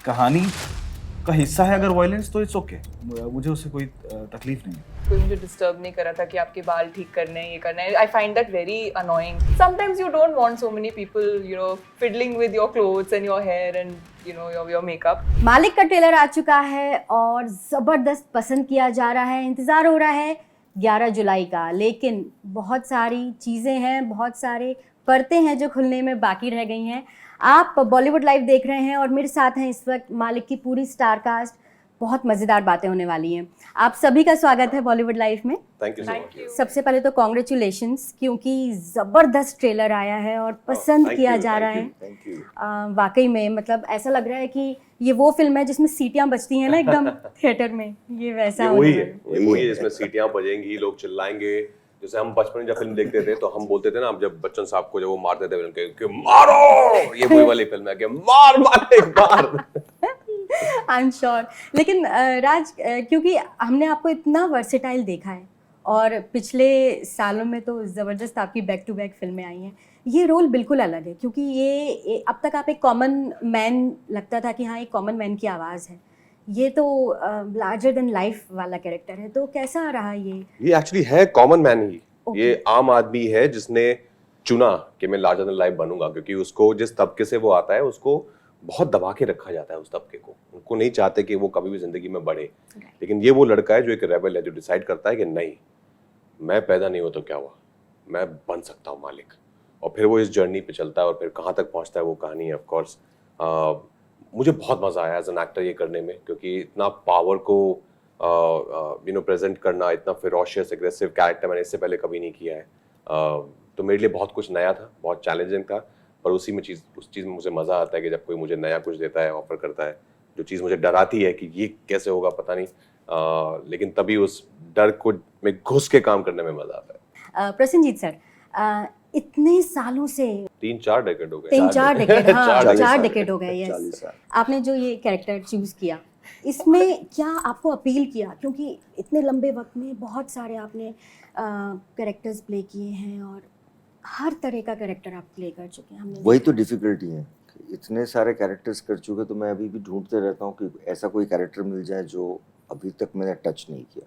कहानी का हिस्सा है अगर वायलेंस तो इट्स ओके, मुझे उससे कोई तकलीफ नहीं है। कोई मुझे डिस्टर्ब नहीं करा था कि आपके बाल ठीक करने हैं, ये करना है। I find that very annoying. Sometimes you don't want so many people fiddling with your clothes and your hair and your makeup. Maalik का ट्रेलर आ चुका है और ज़बरदस्त पसंद किया जा रहा है। इंतज़ार हो रहा है 11 जुलाई का, लेकिन बहुत सारी चीज़ें हैं, बहुत सारे परतें हैं जो खुलने में बाकी रह गई हैं। आप बॉलीवुड लाइव देख रहे हैं और मेरे साथ हैं इस वक्त मालिक की पूरी स्टार कास्ट। बहुत मज़ेदार बातें होने वाली हैं। आप सभी का स्वागत है बॉलीवुड लाइव में। Thank you so much. सबसे पहले तो कॉन्ग्रेचुलेशंस, क्योंकि ज़बरदस्त ट्रेलर आया है और पसंद किया जा रहा है। वाकई में मतलब ऐसा लग रहा है कि ये वो फिल्म है जिसमें सीटियां बजती हैं ना एकदम थिएटर में, ये वैसा वही है जिसमें सीटियां बजेंगी, लोग चिल्लाएंगे। जैसे हम बचपन में जब फिल्म देखते थे तो हम बोलते थे ना, जब बच्चन साहब को जब वो मारते थे कि मारो, ये वही वाली फिल्म है कि मार मार एक बार। I am sure. लेकिन राज, क्योंकि हमने आपको इतना वर्सेटाइल देखा है और पिछले सालों में तो ज़बरदस्त आपकी बैक टू बैक फिल्में आई हैं, ये रोल बिल्कुल अलग है। क्योंकि ये अब तक आप एक कॉमन मैन लगता था कि हाँ एक कॉमन मैन की आवाज़ है, ये तो लार्जर देन लाइफ वाला कैरेक्टर है। तो कैसा रहा ये एक्चुअली है कॉमन मैन ही। ये आम आदमी है जिसने चुना कि मैं लार्जर देन लाइफ बनूंगा, क्योंकि उसको जिस तबके से वो आता है उसको बहुत दबा के रखा जाता है। उस तबके को उनको नहीं चाहते कि वो कभी भी जिंदगी में बढ़े। लेकिन ये वो लड़का है जो एक रेबल है, जो डिसाइड करता है कि नहीं, मैं पैदा नहीं हुआ तो क्या हुआ, मैं बन सकता हूँ मालिक। और फिर वो इस जर्नी पे चलता है और फिर कहाँ तक पहुँचता है वो कहानी है। ऑफ कोर्स मुझे बहुत मजा आया एज एन एक्टर ये करने में, क्योंकि इतना पावर को प्रेजेंट करना, इतना फिरोशियस एग्रेसिव कैरेक्टर मैंने इससे पहले कभी नहीं किया है। तो मेरे लिए बहुत कुछ नया था, बहुत चैलेंजिंग था। पर उस चीज़ में मुझे मज़ा आता है कि जब कोई मुझे नया कुछ देता है, ऑफर करता है, जो चीज़ मुझे डराती है कि ये कैसे होगा पता नहीं, लेकिन तभी उस डर को में घुस के काम करने में मज़ा आता है। प्रसन्नजीत सर, इतने सालों से 3-4 डेकेड हो गए। 3-4 डेकेड, हाँ 4 डेकेड हो गए। 40 यस, साल। आपने जो ये कैरेक्टर चूज किया, इसमें क्या आपको अपील किया? क्योंकि इतने लंबे वक्त में बहुत सारे आपने कैरेक्टर्स प्ले किए हैं और हर तरह का कैरेक्टर आप प्ले कर चुके हैं। हमने वही तो डिफिकल्टी है, इतने सारे कैरेक्टर्स कर चुके, तो मैं अभी भी ढूंढते रहता हूँ कि ऐसा कोई कैरेक्टर मिल जाए जो अभी तक मैंने टच नहीं किया।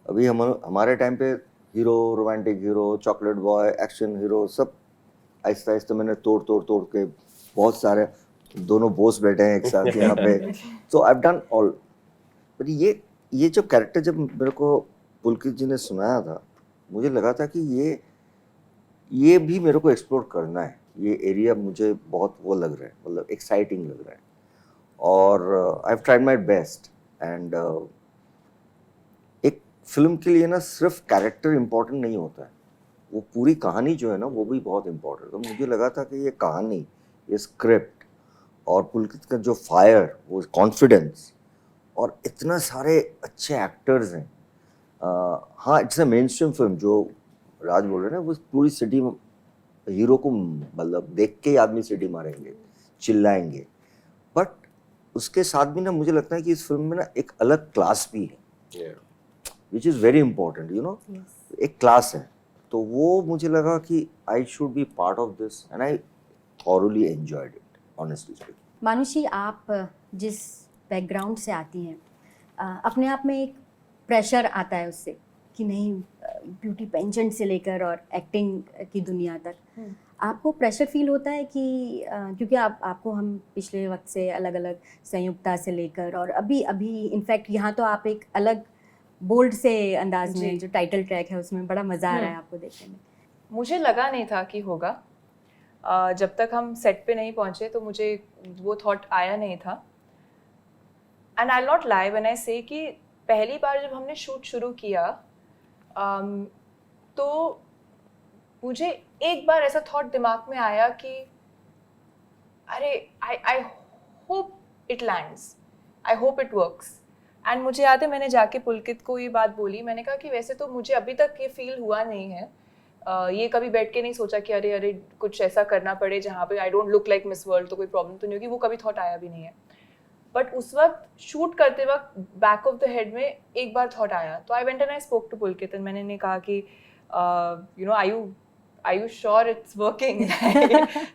अभी हमारे टाइम पे hero, romantic hero, chocolate boy, action hero, सब आहिस्ता आहिस्ता मैंने तोड़ के बहुत सारे, दोनों बॉस बैठे हैं एक साथ यहाँ पे, तो I have done all. But ये जो कैरेक्टर जब मेरे को पुलकित जी ने सुनाया था, मुझे लगा था कि ये भी मेरे को एक्सप्लोर करना है। ये एरिया मुझे बहुत वो लग रहा है, मतलब एक्साइटिंग लग रहा है, और I have tried my best. And एक फिल्म के लिए ना सिर्फ कैरेक्टर इम्पोर्टेंट नहीं होता है, वो पूरी कहानी जो है ना वो भी बहुत इम्पोर्टेंट। तो मुझे लगा था कि ये कहानी, ये स्क्रिप्ट और पुलकित का जो फायर, वो कॉन्फिडेंस, और इतना सारे अच्छे एक्टर्स हैं। हाँ, it's a main stream film, जो राज बोल रहे हैं ना, वो पूरी सिटी में हीरो को मतलब देख के ही आदमी सिटी मारेंगे, चिल्लाएंगे। बट उसके साथ भी ना मुझे लगता है कि इस फिल्म में ना एक अलग क्लास भी है, which is very important, you know. एक क्लास है, तो वो मुझे लगा कि I should be part of this, and I thoroughly enjoyed it, honestly speaking. Manushi, आप जिस बैकग्राउंड से आती हैं, अपने आप में एक प्रेशर आता है उससे कि नहीं, ब्यूटी पेजेंट से लेकर और एक्टिंग की दुनिया तक आपको प्रेशर फील होता है कि क्योंकि आपको हम पिछले वक्त से अलग अलग संयुक्ता से लेकर और अभी इनफैक्ट यहाँ तो आप एक अलग बोल्ड से अंदाज में, जो टाइटल ट्रैक है उसमें बड़ा मज़ा आ रहा है आपको देखने में। मुझे लगा नहीं था कि होगा, जब तक हम सेट पे नहीं पहुंचे तो मुझे वो थॉट आया नहीं था। And I will not lie when I से कि पहली बार जब हमने शूट शुरू किया, तो मुझे एक बार ऐसा थॉट दिमाग में आया कि अरे I hope it lands, I hope it works. And मुझे याद है मैंने जाके पुलकित को ये बात बोली, मैंने कहा कि वैसे तो मुझे अभी तक ये फील हुआ नहीं है, ये कभी बैठ के नहीं सोचा कि अरे कुछ ऐसा करना पड़े जहाँ पे I don't look like miss world, तो कोई प्रॉब्लम तो नहीं होगी, वो कभी थॉट आया भी नहीं है। बट उस वक्त शूट करते वक्त बैक ऑफ द हेड में एक बार थॉट आया, तो I went and I spoke to Pulkit and मैंने कहा कि are you sure it's working?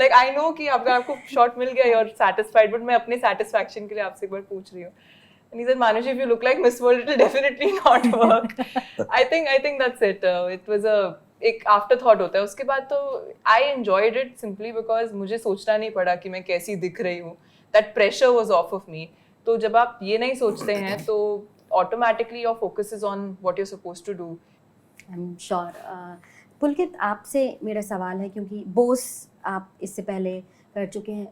Like I know कि अगर आपको shot मिल गया you're satisfied, but मैं अपने satisfaction के लिए आपसे एक बार पूछ रही हूँ. And he said, Manushi, if you look like Miss World, it will definitely not work. I think that's it. It was एक afterthought होता है. उसके बाद तो I enjoyed it simply because मुझे सोचना नहीं पड़ा कि मैं कैसी दिख रही हूँ. That pressure was off of me. तो जब आप ये नहीं सोचते हैं तो automatically your focus is on what you're supposed to do. I'm sure. पुलकित, आपसे मेरा सवाल है, क्योंकि बोस आप इससे पहले कर चुके हैं,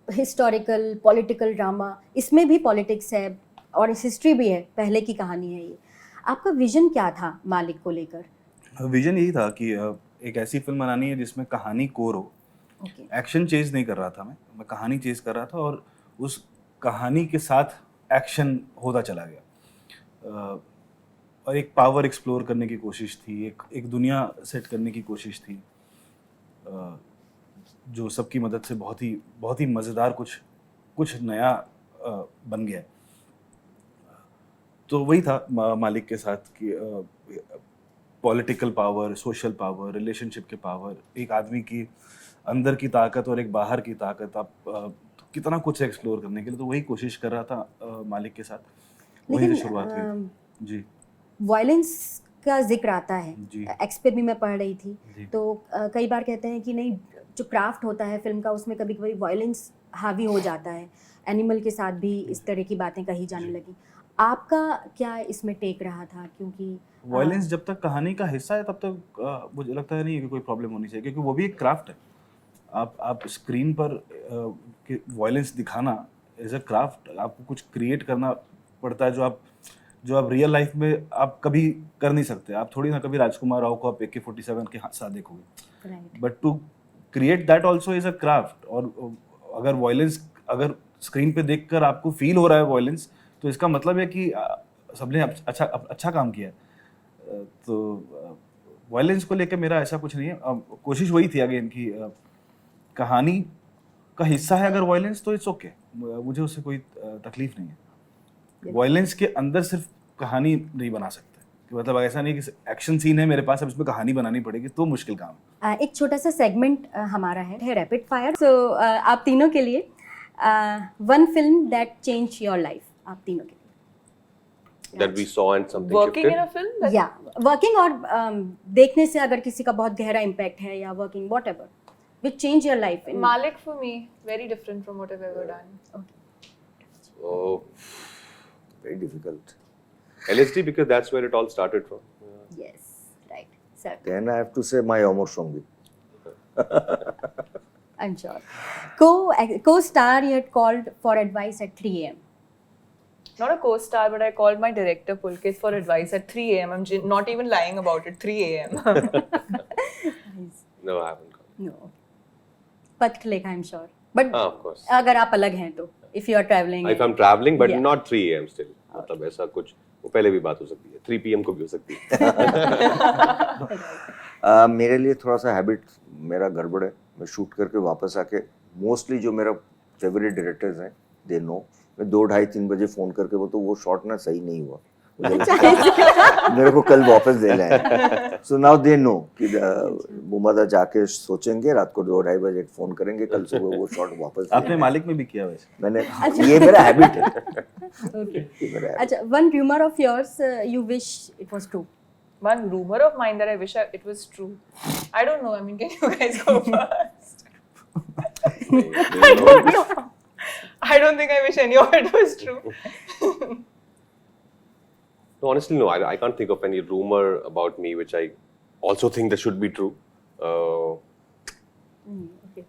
हिस्टोरिकल पॉलिटिकल ड्रामा, इसमें भी पॉलिटिक्स है और हिस्ट्री भी है, पहले की कहानी है ये. आपका विजन क्या था मालिक को लेकर? विजन यही था कि एक ऐसी फिल्म बनानी है जिसमें कहानी कोर हो. एक्शन चेज नहीं कर रहा था मैं कहानी चेज कर रहा था, और उस कहानी के साथ एक्शन होता चला गया. और एक पावर एक्सप्लोर करने की कोशिश थी, एक दुनिया सेट करने की कोशिश थी, जो सबकी मदद से बहुत ही मज़ेदार कुछ नया बन गया. तो वही था मालिक के साथ कि political power, social power, relationship के पावर, एक आदमी की अंदर की ताकत और एक बाहर की ताकत, आप कितना कुछ एक्सप्लोर करने के लिए. तो वही कोशिश कर रहा था मालिक के साथ, वही से शुरुआत हुई. जी. वायलेंस का जिक्र आता है, जी. एक्स पे भी मैं पढ़ रही थी. जी. तो कई बार कहते हैं कि नहीं, जो क्राफ्ट होता है फिल्म का, उसमें कभी कभी वायलेंस हावी हो जाता है. एनिमल के साथ भी इस तरह की बातें कही जाने लगी. आपका क्या इसमें टेक रहा था? क्योंकि वायलेंस जब तक कहानी का हिस्सा है तब तक मुझे लगता है नहीं है कि कोई प्रॉब्लम होनी चाहिए, क्योंकि वो भी एक क्राफ्ट है. आप स्क्रीन पर वायलेंस दिखाना एज अ क्राफ्ट, आपको कुछ क्रिएट करना पड़ता है जो आप रियल लाइफ में आप कभी कर नहीं सकते. आप थोड़ी ना कभी राजकुमार राव को आप AK-47 के साथ देखोगे, but to create that also is a craft. और अगर स्क्रीन पे देखकर आपको फील हो रहा है वायलेंस, तो इसका मतलब है कि सबने अच्छा काम किया. तो वायलेंस को लेकर मेरा ऐसा कुछ नहीं है. कोशिश वही थी अगेन कि कहानी का हिस्सा है अगर वायलेंस, तो इट्स ओके, मुझे उससे कोई तकलीफ नहीं है. वायलेंस के अंदर सिर्फ कहानी नहीं बना सकते, कि मतलब ऐसा नहीं कि एक्शन सीन है मेरे पास, अब इसमें कहानी बनानी पड़ेगी, तो मुश्किल काम है. एक छोटा सा सेगमेंट हमारा है रैपिड फायर. सो आप तीनों के लिए one film that change your life, आप तीनों के लिए. That we saw and something Working shifted? in a film? Like, या वर्किंग, और देखने से अगर किसी का बहुत गहरा इम्पैक्ट है, या working what ever which change your life. Malik for me, very different from what I've ever done. Oh, Very difficult. LSD, because that's where it all started from. Yes, right. Sir, Then I have to say my Amar Shangi. I'm sure. Co-star you had called for advice at 3 a.m. Not a co-star, but I called my director Pulkit for advice at 3 a.m. I'm not even lying about it. 3 a.m. No, I haven't. No. पथ लेखा, I'm sure. But of course. अगर आप अलग हैं तो, if you are traveling. If I'm traveling, but Yeah. not 3 a.m. still. मतलब ऐसा कुछ, वो पहले भी बात हो सकती है, 3 p.m. को भी हो सकती है. मेरे लिए थोड़ा सा हैबिट मेरा गड़बड़ है. मैं शूट करके वापस आके मोस्टली जो मेरा फेवरेट डायरेक्टर्स हैं, दे नो, मैं 2, 2:30, 3 बजे फ़ोन करके वो शॉट ना सही नहीं हुआ, मेरे को कल वापस देना है. सो नाउ दे नो कि मुमदा जाके सोचेंगे, रात को 2, 2:30 बजे फोन करेंगे, कल सुबह वो शॉट वापस. आपने मालिक में भी किया वैसे? मैंने, ये मेरा हैबिट है. Okay. अच्छा, one rumor of yours you wish it was true. One rumor of mine that I wish it was true. I don't know. I mean, can you guys go first? I don't think I wish any of it was true. No, honestly, no. I can't think of any rumor about me which I also think that should be true. Okay.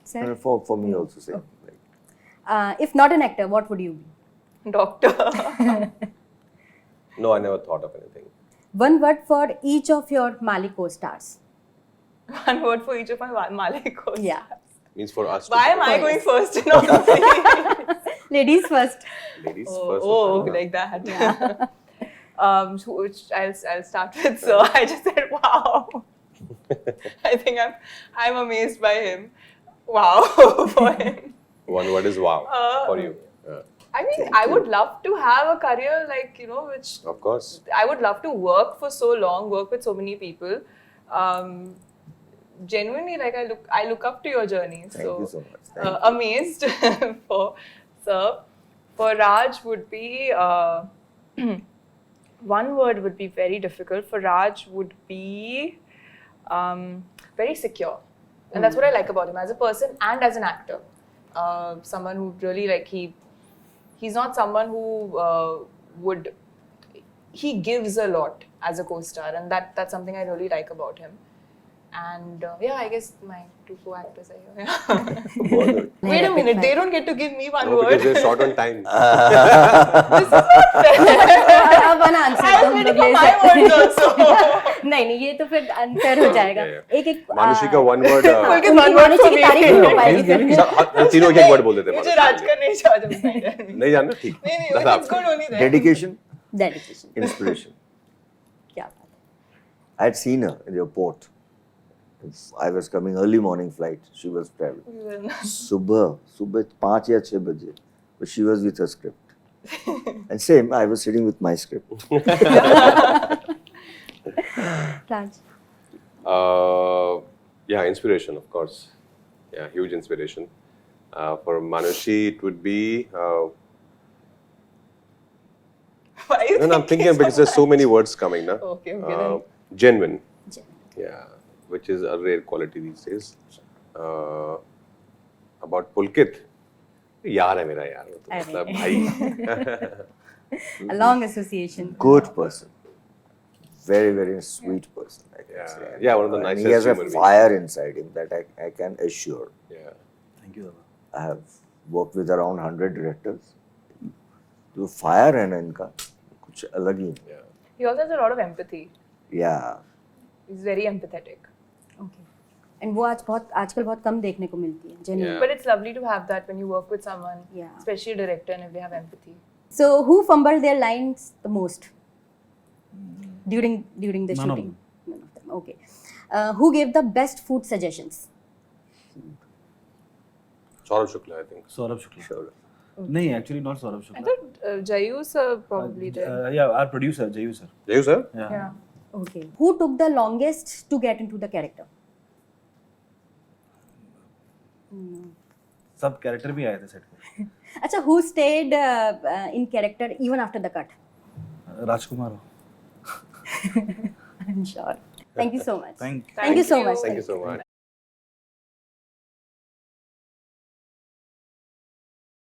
Sir, For me also same. if not an actor, what would you be? Doctor. No, I never thought of anything. One word for each of your Malik co-stars. One word for each of my Malik co-stars. Yeah. Means for us. Why am I going first in all of these? Ladies first. Ladies Oh, first. oh, like that. So which I'll start with. So I just said, wow. I think I'm amazed by him. Wow for him. One word is wow for you. I mean, I would love to have a career like, you know, which Of course. I would love to work for so long, work with so many people. genuinely like I look up to your journey. Thank you so much. Thank you. Amazed for sir. For Raj would be one word would be very difficult. For Raj would be very secure, and that's what I like about him as a person and as an actor. Someone who really like he's not someone who he gives a lot as a co-star, and that's something I really like about him. And yeah, I guess my two co-actors are here. Yeah. बहुत good. Wait a minute, they don't get to give me one No, word. because we're short on time. अब one answer I was waiting for my words also. नहीं नहीं, ये तो फिर unfair हो जाएगा। Yeah. एक एक मानुषी का one word. Because उनकी one word मानुषी for की me. तारीफ नहीं हो पाएगी फिर। हम तीनों एक वर्ड बोल देते हैं मुझे मानुषी राज के का लिए। नहीं समझ में नहीं जानना ठीक नहीं नहीं दादा it's good only there. Dedication, dedication, inspiration. क्या बात है। I had seen her in the airport. I was coming early morning flight. She was traveling. सुबह 5 या 6 बजे. But she was with her script. And same, I was sitting with my script. Raj, Yeah, inspiration, of course. Yeah, huge inspiration. For Manushi, it would be. Why are you No, I'm thinking because there's so many words coming now. Okay, then. Genuine. Genuine. Yeah, which is a rare quality these days. About Pulkit. यार है मेरा यार वो तो अरे। मतलब भाई a long association. Good person. Very, very sweet person. I can Yeah. say. Yeah, one of the And nicest he has a human beings. fire inside him that I can assure. yeah. Thank you दादा। I have worked with around 100 directors. जो fire है ना इनका कुछ अलग ही है. Yeah. He also has a lot of empathy. Yeah. He's very empathetic. Okay. And वो आजकल बहुत कम देखने को मिलती है, genuine. Yeah. But it's lovely to have that when you work with someone, Yeah. especially a director, and if they have empathy. So who fumbled their lines the most during the None of shooting? them. None of them. Okay. Who gave the best food suggestions? Saurabh Shukla, I think. Saurabh Shukla. नहीं, actually not Saurabh I Shukla. thought Jayu sir probably did. Yeah, our producer Jayu sir. Jayu sir? Yeah. Yeah. Okay. Who took the longest to get into the character? सब character भी आए थे set पे। अच्छा, who stayed in character even after the cut? Rajkumar. I'm sure. Thank you so much. Thank Thank you so much. Thank you so much.